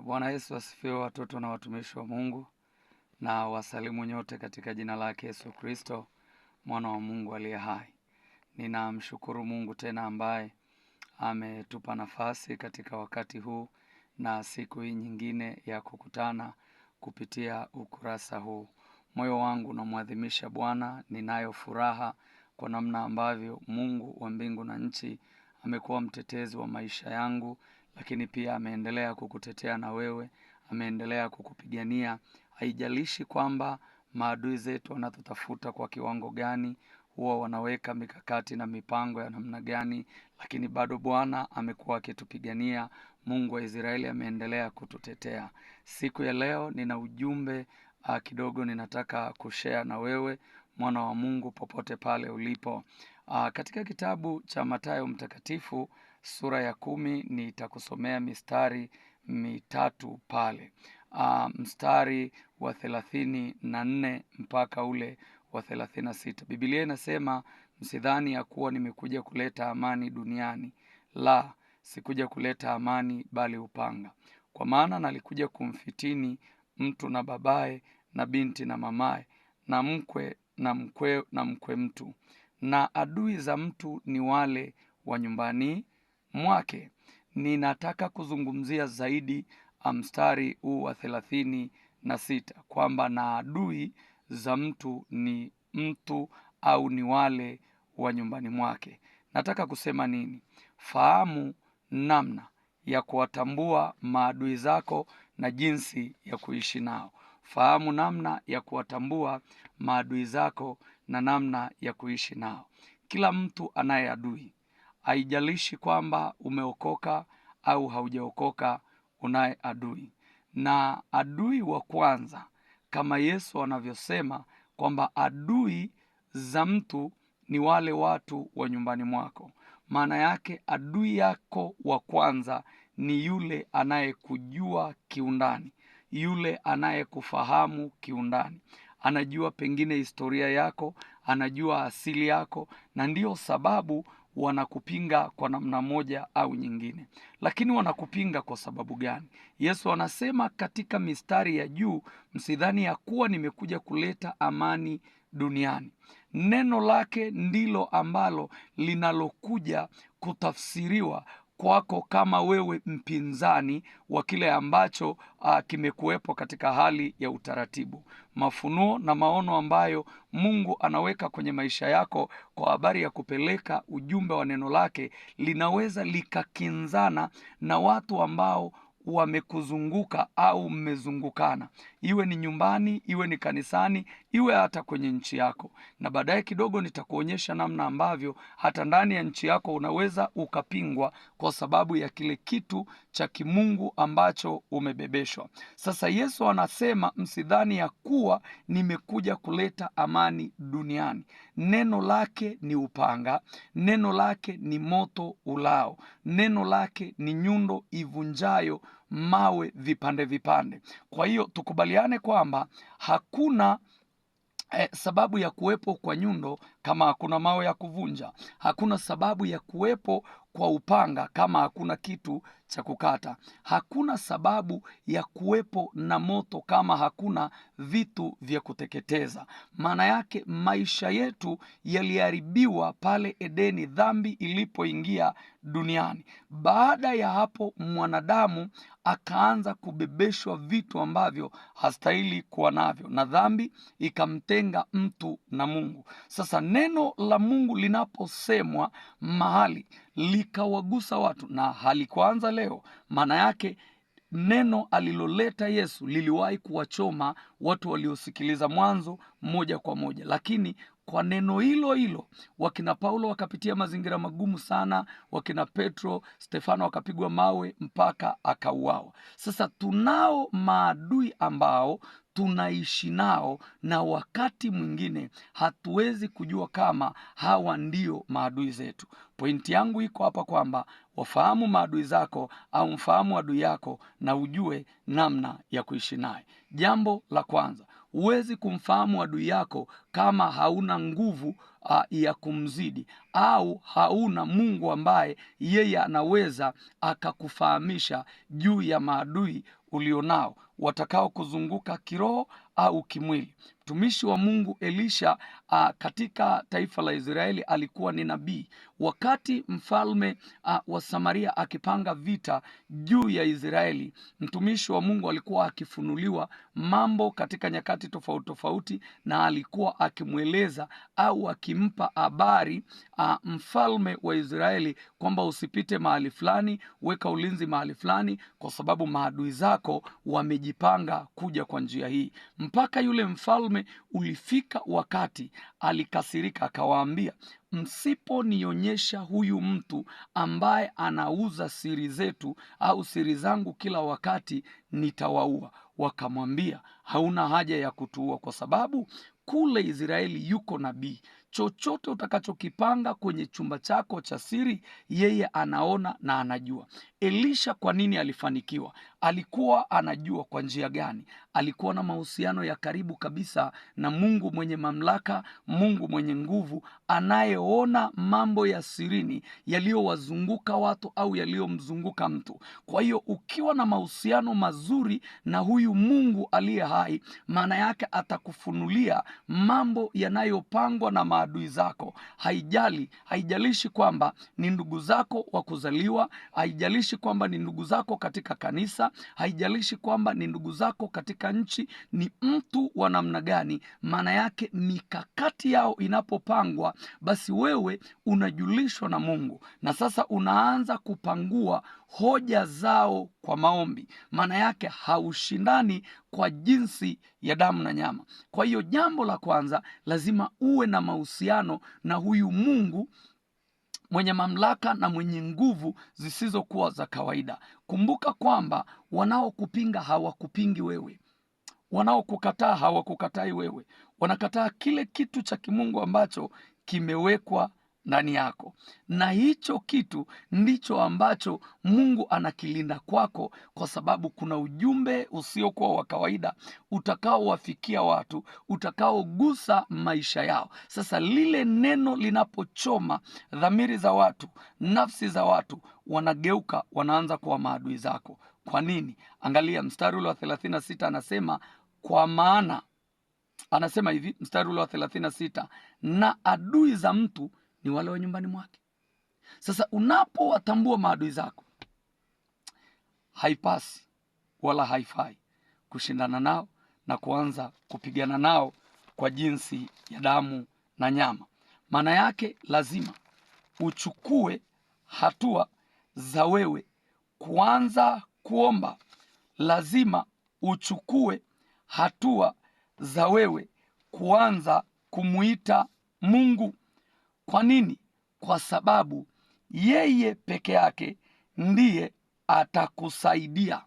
Bwana Yesu asifiwe, watoto na watumishi wa Mungu, na wasalimu nyote katika jina lake Yesu Kristo, mwana wa Mungu aliye hai. Ninamshukuru Mungu tena ambaye ametupa nafasi katika wakati huu na siku hii nyingine ya kukutana kupitia ukurasa huu. Moyo wangu unamwadhimisha Bwana, ninayo furaha kwa namna ambavyo Mungu wa mbingu na nchi amekuwa mtetezi wa maisha yangu, lakini pia ameendelea kukutetea na wewe, ameendelea kukupigania. Haijalishi kwamba maadui zetu wanatutafuta kwa kiwango gani, huwa wanaweka mikakati na mipango ya namna gani, lakini bado Bwana amekuwa akitupigania. Mungu wa Israeli ameendelea kututetea. Siku ya leo nina ujumbe kidogo ninataka kushare na wewe, mwana wa Mungu, popote pale ulipo. Katika kitabu cha Mathayo mtakatifu sura ya 10 nitakusomea mistari mitatu pale. Mstari wa 34 mpaka ule wa 36. Biblia inasema, msidhani ya kuwa nimekuja kuleta amani duniani. La, sikuja kuleta amani bali upanga. Kwa maana nalikuja kumfitini mtu na babaye na binti na mamaye na mkwe na mkwe mtu, na adui za mtu ni wale wa nyumbani mwake. Ninataka kuzungumzia zaidi mstari huu wa 36 kwamba na adui za mtu ni mtu au ni wale wa nyumbani mwake. Nataka kusema nini? Fahamu namna ya kuwatambua maadui zako na jinsi ya kuishi nao. Fahamu namna ya kuwatambua maadui zako na namna ya kuishi nao. Kila mtu anaye adui. Haijalishi kwamba umeokoka au haujaokoka, unaye adui. Na adui wa kwanza, kama Yesu anavyosema kwamba adui za mtu ni wale watu wa nyumbani mwako. Maana yake adui yako wa kwanza ni yule anayekujua kiundani, yule anayekufahamu kiundani. Anajua pengine historia yako, anajua asili yako, na ndiyo sababu wanakupinga kwa namna moja au nyingine. Lakini wanakupinga kwa sababu gani? Yesu anasema katika mistari ya juu, msidhani ya kuwa nimekuja kuleta amani duniani. Neno lake ndilo ambalo linalokuja kutafsiriwa kwako kama wewe mpinzani wa kile ambacho kimekuwepo katika hali ya utaratibu. Mafunuo na maono ambayo Mungu anaweka kwenye maisha yako kwa habari ya kupeleka ujumbe wa neno lake linaweza likakinzana na watu ambao wamekuzunguka au mmezungukana, iwe ni nyumbani, iwe ni kanisani, iwe hata kwenye nchi yako. Na baadaye kidogo nitakuonyesha namna ambavyo hata ndani ya nchi yako unaweza ukapingwa kwa sababu ya kile kitu cha kimungu ambacho umebebeshwa. Sasa Yesu anasema, msidhani ya kuwa nimekuja kuleta amani duniani. Neno lake ni upanga, neno lake ni moto ulao, neno lake ni nyundo ivunjayo mawe vipande vipande. Kwa hiyo tukubaliane kwamba hakuna sababu ya kuwepo kwa nyundo kama hakuna mawe ya kuvunja. Hakuna sababu ya kuwepo kwa upanga kama hakuna kitu cha kukata. Hakuna sababu ya kuwepo na moto kama hakuna vitu vya kuteketeza. Maana yake maisha yetu yaliharibiwa pale Edeni, dhambi ilipoingia duniani. Baada ya hapo mwanadamu akaanza kubebeshwa vitu ambavyo hastahili kuwa navyo, na dhambi ikamtenga mtu na Mungu. Sasa neno la Mungu linaposemwa mahali likawagusa watu, na halikuanza leo. Maana yake neno aliloleta Yesu liliwahi kuwachoma watu waliosikiliza mwanzo moja kwa moja, lakini kwa neno hilo hilo wakina Paulo wakapitia mazingira magumu sana, wakina Petro, Stefano wakapigwa mawe mpaka akauawa. Sasa tunao maadui ambao tunaishi nao, na wakati mwingine hatuwezi kujua kama hawa ndio maadui zetu. Pointi yangu iko hapa kwamba wafahamu maadui zako au mfahamu adui yako na ujue namna ya kuishi naye. Jambo la kwanza, huwezi kumfahamu adui yako kama hauna nguvu ya kumzidi, au hauna Mungu ambaye yeye anaweza akakufahamisha juu ya maadui ulionao watakao kuzunguka kiroho au kimwili. Mtumishi wa Mungu Elisha katika taifa la Israeli alikuwa ni nabii. Wakati mfalme wa Samaria akipanga vita juu ya Israeli, mtumishi wa Mungu alikuwa akifunuliwa mambo katika nyakati tofauti tofauti, na alikuwa akimweleza au akimpa habari mfalme wa Israeli kwamba usipite mahali fulani, weka ulinzi mahali fulani, kwa sababu maadui zako wamejipanga kuja kwa njia hii. Mpaka yule mfalme ulifika wakati alikasirika, akawaambia, msiponionyesha huyu mtu ambaye anauza siri zetu au siri zangu kila wakati, nitawaua. Wakamwambia, hauna haja ya kutuua, kwa sababu kule Israeli yuko nabii. Chochote utakachokipanga kwenye chumba chako cha siri, yeye anaona na anajua. Elisha kwa nini alifanikiwa? Alikuwa anajua kwa njia gani? Alikuwa na mahusiano ya karibu kabisa na Mungu mwenye mamlaka, Mungu mwenye nguvu, anayeona mambo ya sirini yaliyowazunguka watu au yaliyomzunguka mtu. Kwa hiyo ukiwa na mahusiano mazuri na huyu Mungu aliye hai, maana yake atakufunulia mambo yanayopangwa na maadui zako. Haijalishi kwamba ni ndugu zako wa kuzaliwa, haijalishi kwamba ni ndugu zako katika kanisa, haijalishi kwamba ni ndugu zako katika nchi, ni mtu wa namna gani, maana yake mikakati yao inapopangwa, basi wewe unajulishwa na Mungu, na sasa unaanza kupangua hoja zao kwa maombi. Maana yake haushindani kwa jinsi ya damu na nyama. Kwa hiyo jambo la kwanza, lazima uwe na mahusiano na huyu Mungu mwenye mamlaka na mwenye nguvu zisizokuwa za kawaida. Kumbuka kwamba wanaokupinga hawakupingi wewe, wanaokukataa hawakukatai wewe, wanakataa kile kitu cha kimungu ambacho kimewekwa ndani yako, na hicho kitu ndicho ambacho Mungu anakilinda kwako, kwa sababu kuna ujumbe usiokuwa wa kawaida utakaowafikia watu, utakaogusa maisha yao. Sasa lile neno linapochoma dhamiri za watu, nafsi za watu, wanageuka, wanaanza kuwa maadui zako. Kwa nini? Angalia mstari ule wa 36, anasema kwa maana, anasema hivi mstari ule wa 36, na adui za mtu ni wale wa nyumbani mwake. Sasa unapowatambua maadui zako, haipasi wala haifai kushindana nao na kuanza kupigana nao kwa jinsi ya damu na nyama. Maana yake lazima uchukue hatua za wewe kuanza kuomba. Lazima uchukue hatua za wewe kuanza kumuita Mungu. Kwa nini? Kwa sababu yeye peke yake ndiye atakusaidia.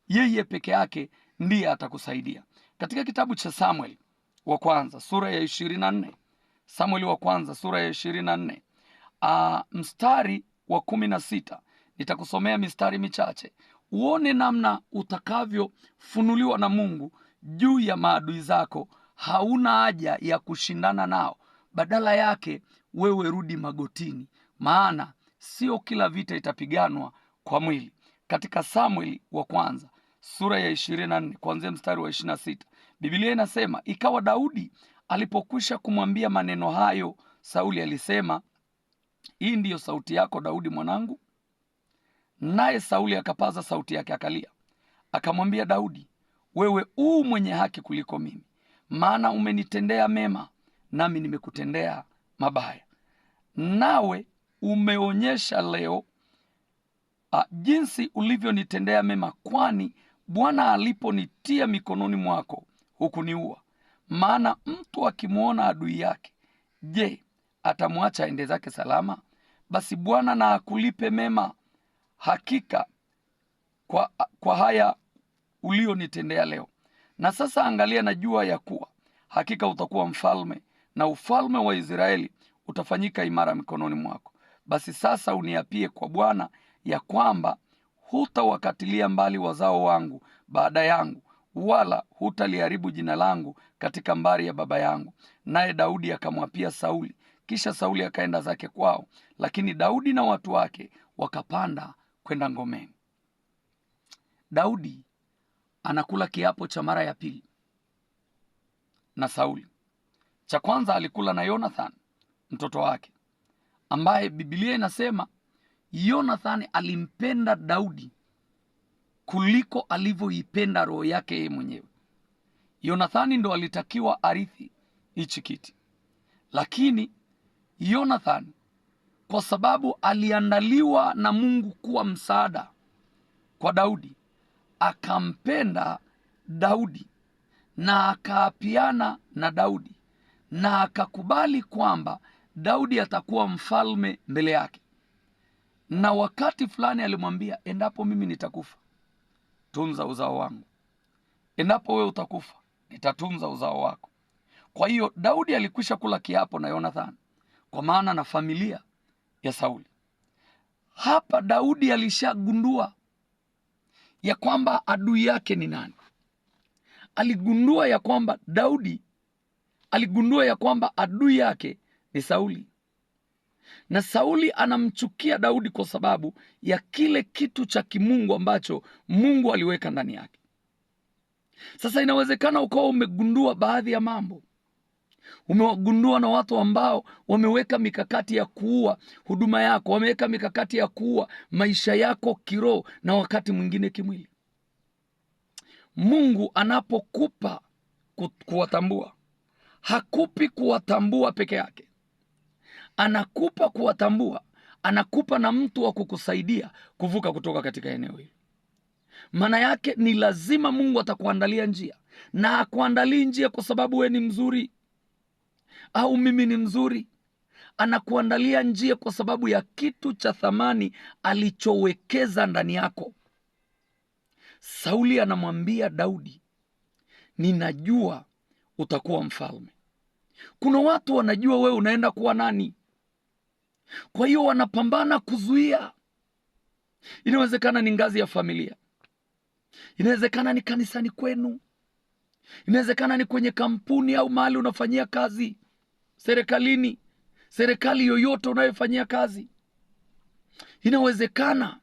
Yeye peke yake ndiye atakusaidia. Katika kitabu cha Samueli wa kwanza sura ya 24, Samueli wa kwanza sura ya 24, mstari wa 16, nitakusomea mistari michache uone namna utakavyofunuliwa na Mungu juu ya maadui zako. Hauna haja ya kushindana nao, badala yake wewe rudi magotini, maana sio kila vita itapiganwa kwa mwili. Katika Samueli wa kwanza sura ya 24 kuanzia mstari wa 26, Biblia inasema, ikawa Daudi alipokwisha kumwambia maneno hayo, Sauli alisema, hii ndiyo sauti yako Daudi mwanangu? Naye Sauli akapaza sauti yake akalia, akamwambia Daudi, wewe mwenye haki kuliko mimi, maana umenitendea mema nami nimekutendea mabaya. Nawe umeonyesha leo jinsi ulivyonitendea mema, kwani Bwana aliponitia mikononi mwako hukuniua. Maana mtu akimwona adui yake, je, atamwacha aende zake salama? Basi Bwana na akulipe mema hakika kwa haya ulionitendea leo. Na sasa angalia, najua ya kuwa hakika utakuwa mfalme, na ufalme wa Israeli utafanyika imara mikononi mwako. Basi sasa uniapie kwa Bwana ya kwamba hutawakatilia mbali wazao wangu baada yangu, wala hutaliharibu jina langu katika mbari ya baba yangu. naye Daudi akamwapia Sauli. Kisha Sauli akaenda zake kwao, lakini Daudi na watu wake wakapanda kwenda ngomeni. Daudi anakula kiapo cha mara ya pili na Sauli. Cha kwanza alikula na Jonathan mtoto wake, ambaye Biblia inasema Jonathan alimpenda Daudi kuliko alivyoipenda roho yake yeye mwenyewe. Jonathan ndo alitakiwa arithi hichi kiti, lakini Jonathan kwa sababu aliandaliwa na Mungu kuwa msaada kwa Daudi, akampenda Daudi na akaapiana na Daudi na akakubali kwamba Daudi atakuwa mfalme mbele yake. Na wakati fulani alimwambia, endapo mimi nitakufa, tunza uzao wangu. Endapo wewe utakufa, nitatunza uzao wako. Kwa hiyo Daudi alikwisha kula kiapo na Jonathan, kwa maana na familia ya Sauli. Hapa Daudi alishagundua ya kwamba adui yake ni nani. Aligundua ya kwamba Daudi aligundua ya kwamba adui yake ni Sauli. Na Sauli anamchukia Daudi kwa sababu ya kile kitu cha kimungu ambacho Mungu aliweka ndani yake. Sasa inawezekana ukawa umegundua baadhi ya mambo. Umewagundua na watu ambao wameweka mikakati ya kuua huduma yako, wameweka mikakati ya kuua maisha yako kiroho na wakati mwingine kimwili. Mungu anapokupa kuwatambua, hakupi kuwatambua peke yake. Anakupa kuwatambua, anakupa na mtu wa kukusaidia kuvuka kutoka katika eneo hili. Maana yake ni lazima Mungu atakuandalia njia, na akuandalii njia kwa sababu we ni mzuri au mimi ni mzuri. Anakuandalia njia kwa sababu ya kitu cha thamani alichowekeza ndani yako. Sauli anamwambia Daudi, ninajua utakuwa mfalme. Kuna watu wanajua wewe unaenda kuwa nani, kwa hiyo wanapambana kuzuia. Inawezekana ni ngazi ya familia, inawezekana ni kanisani kwenu, inawezekana ni kwenye kampuni au mahali unafanyia kazi, serikalini, serikali yoyote unayofanyia kazi. Inawezekana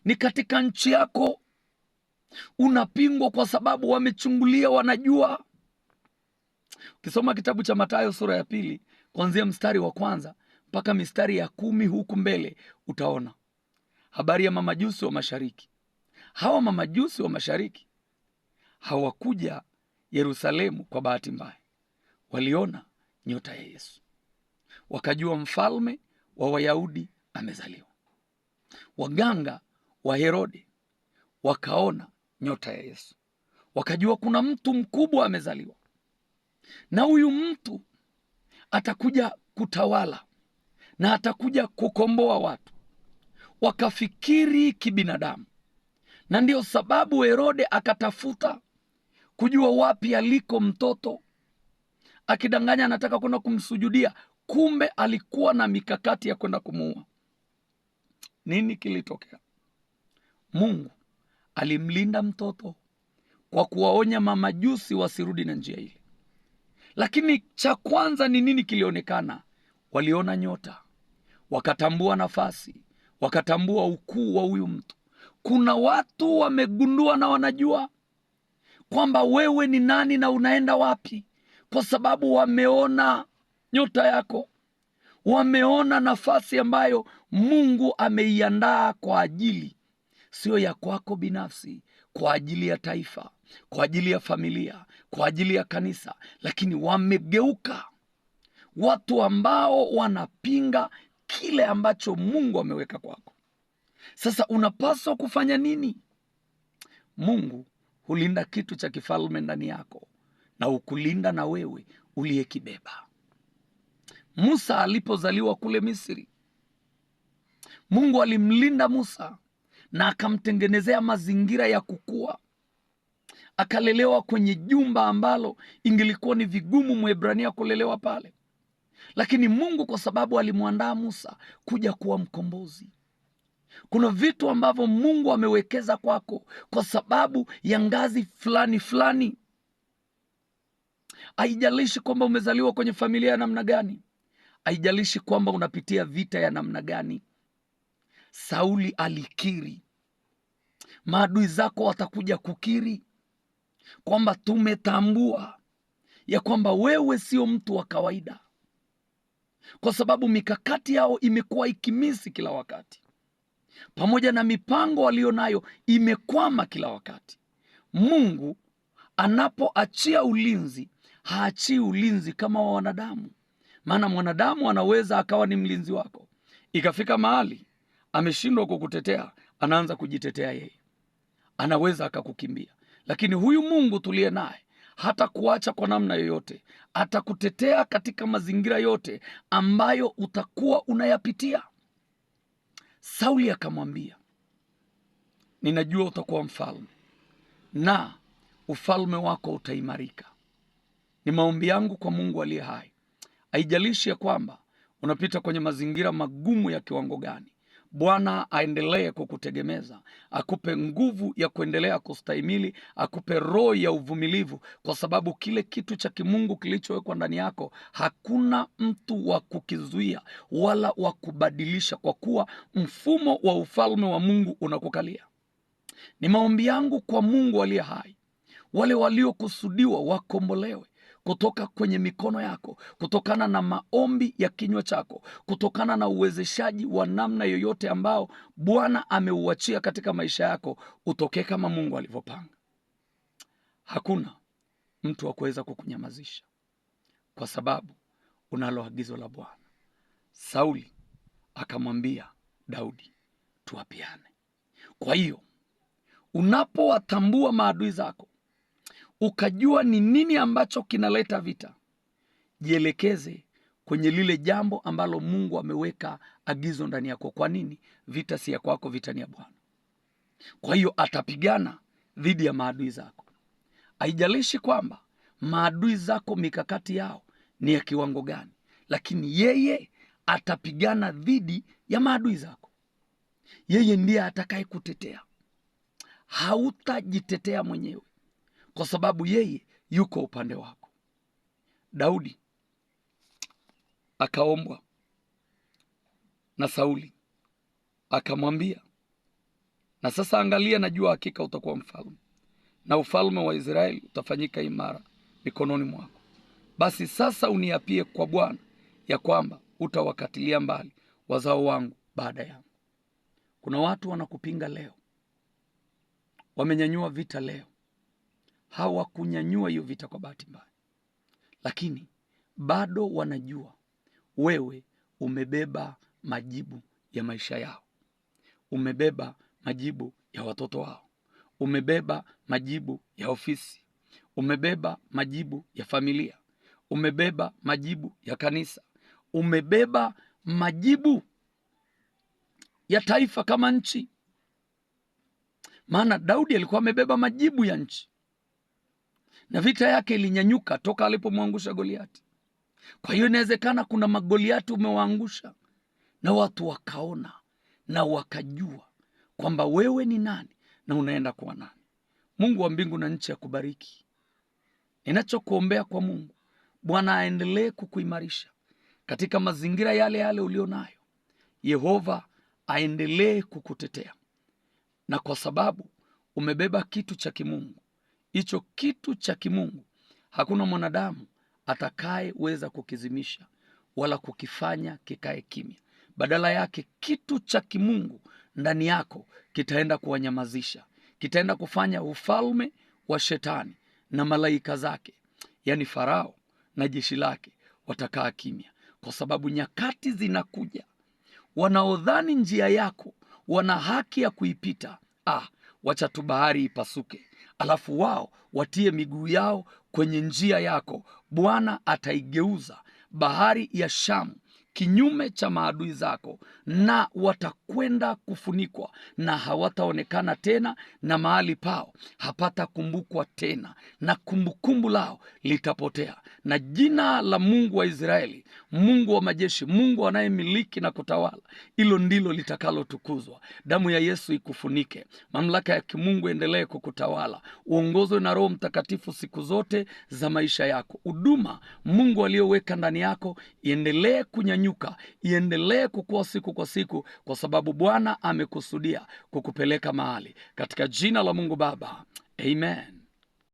ni katika nchi yako unapingwa kwa sababu wamechungulia, wanajua. Ukisoma kitabu cha Mathayo sura ya 2 kuanzia mstari wa 1 mpaka mistari ya 10 huku mbele, utaona habari ya mamajusi wa mashariki. Hawa mamajusi wa mashariki hawakuja Yerusalemu kwa bahati mbaya. Waliona nyota ya Yesu, wakajua mfalme wa Wayahudi amezaliwa. Waganga wa Herode wakaona nyota ya Yesu, wakajua kuna mtu mkubwa amezaliwa, na huyu mtu atakuja kutawala na atakuja kukomboa watu. Wakafikiri kibinadamu, na ndio sababu Herode akatafuta kujua wapi aliko mtoto, akidanganya anataka kwenda kumsujudia, kumbe alikuwa na mikakati ya kwenda kumuua. Nini kilitokea? Mungu alimlinda mtoto kwa kuwaonya mamajusi wasirudi na njia ile. Lakini cha kwanza ni nini kilionekana? Waliona nyota, wakatambua nafasi, wakatambua ukuu wa huyu mtu. Kuna watu wamegundua na wanajua kwamba wewe ni nani na unaenda wapi, kwa sababu wameona nyota yako, wameona nafasi ambayo Mungu ameiandaa kwa ajili, sio ya kwako binafsi, kwa ajili ya taifa, kwa ajili ya familia, kwa ajili ya kanisa. Lakini wamegeuka watu ambao wanapinga kile ambacho Mungu ameweka kwako. Sasa unapaswa kufanya nini? Mungu hulinda kitu cha kifalme ndani yako, na ukulinda na wewe uliyekibeba. Musa alipozaliwa kule Misri, Mungu alimlinda Musa na akamtengenezea mazingira ya kukua. Akalelewa kwenye jumba ambalo ingilikuwa ni vigumu Mwebrania kulelewa pale. Lakini Mungu kwa sababu alimwandaa Musa kuja kuwa mkombozi. Kuna vitu ambavyo Mungu amewekeza kwako kwa sababu ya ngazi fulani fulani. Haijalishi kwamba umezaliwa kwenye familia ya namna gani, haijalishi kwamba unapitia vita ya namna gani. Sauli alikiri, maadui zako watakuja kukiri kwamba tumetambua ya kwamba wewe sio mtu wa kawaida, kwa sababu mikakati yao imekuwa ikimisi kila wakati, pamoja na mipango walionayo imekwama kila wakati. Mungu anapoachia ulinzi, haachii ulinzi kama wa wanadamu. Maana mwanadamu anaweza akawa ni mlinzi wako, ikafika mahali ameshindwa kukutetea, anaanza kujitetea yeye, anaweza akakukimbia. Lakini huyu Mungu tuliye naye hata kuacha kwa namna yoyote, atakutetea katika mazingira yote ambayo utakuwa unayapitia. Sauli akamwambia, ninajua utakuwa mfalme na ufalme wako utaimarika. Ni maombi yangu kwa Mungu aliye hai, haijalishi ya kwamba unapita kwenye mazingira magumu ya kiwango gani, Bwana aendelee kukutegemeza, akupe nguvu ya kuendelea kustahimili, akupe roho ya uvumilivu, kwa sababu kile kitu cha kimungu kilichowekwa ndani yako hakuna mtu wa kukizuia wala wa kubadilisha, kwa kuwa mfumo wa ufalme wa Mungu unakukalia. Ni maombi yangu kwa Mungu aliye hai, wale waliokusudiwa wakombolewe kutoka kwenye mikono yako, kutokana na maombi ya kinywa chako, kutokana na uwezeshaji wa namna yoyote ambao Bwana ameuachia katika maisha yako, utokee kama Mungu alivyopanga. Hakuna mtu wa kuweza kukunyamazisha, kwa sababu unalo agizo la Bwana. Sauli akamwambia Daudi, tuapiane. Kwa hiyo unapowatambua maadui zako, ukajua ni nini ambacho kinaleta vita, jielekeze kwenye lile jambo ambalo Mungu ameweka agizo ndani yako. Kwa nini? Vita si ya kwako, vita ni ya Bwana. Kwa hiyo atapigana dhidi ya maadui zako. Haijalishi kwamba maadui zako mikakati yao ni ya kiwango gani, lakini yeye atapigana dhidi ya maadui zako. Yeye ndiye atakaye kutetea, hautajitetea mwenyewe, kwa sababu yeye yuko upande wako. Daudi akaombwa na Sauli, akamwambia, na sasa angalia, najua hakika utakuwa mfalme na ufalme wa Israeli utafanyika imara mikononi mwako. Basi sasa uniapie kwa Bwana ya kwamba utawakatilia mbali wazao wangu baada yangu. Kuna watu wanakupinga leo, wamenyanyua vita leo. Hawakunyanyua hiyo vita kwa bahati mbaya, lakini bado wanajua wewe umebeba majibu ya maisha yao, umebeba majibu ya watoto wao, umebeba majibu ya ofisi, umebeba majibu ya familia, umebeba majibu ya kanisa, umebeba majibu ya taifa kama nchi. Maana Daudi alikuwa amebeba majibu ya nchi, na vita yake ilinyanyuka toka alipomwangusha Goliati. Kwa hiyo inawezekana kuna magoliati umewaangusha, na watu wakaona na wakajua kwamba wewe ni nani na unaenda kuwa nani. Mungu wa mbingu na nchi akubariki. Ninachokuombea kwa Mungu, Bwana aendelee kukuimarisha katika mazingira yale yale ulionayo. Yehova aendelee kukutetea, na kwa sababu umebeba kitu cha kimungu, hicho kitu cha kimungu hakuna mwanadamu atakayeweza kukizimisha wala kukifanya kikae kimya. Badala yake, kitu cha kimungu ndani yako kitaenda kuwanyamazisha, kitaenda kufanya ufalme wa shetani na malaika zake, yani Farao na jeshi lake, watakaa kimya, kwa sababu nyakati zinakuja wanaodhani njia yako wana haki ya kuipita. Wacha tu bahari ipasuke, alafu wao watie miguu yao kwenye njia yako. Bwana ataigeuza bahari ya Shamu kinyume cha maadui zako, na watakwenda kufunikwa na hawataonekana tena, na mahali pao hapatakumbukwa tena, na kumbukumbu lao litapotea. Na jina la Mungu wa Israeli, Mungu wa majeshi, Mungu anayemiliki na kutawala, hilo ndilo litakalotukuzwa. Damu ya Yesu ikufunike. Mamlaka ya kimungu endelee kukutawala. Uongozwe na Roho Mtakatifu siku zote za maisha yako. Huduma Mungu aliyoweka ndani yako iendelee kunyanyuka, iendelee kukua siku kwa siku, kwa sababu Bwana amekusudia kukupeleka mahali. Katika jina la Mungu Baba, amen.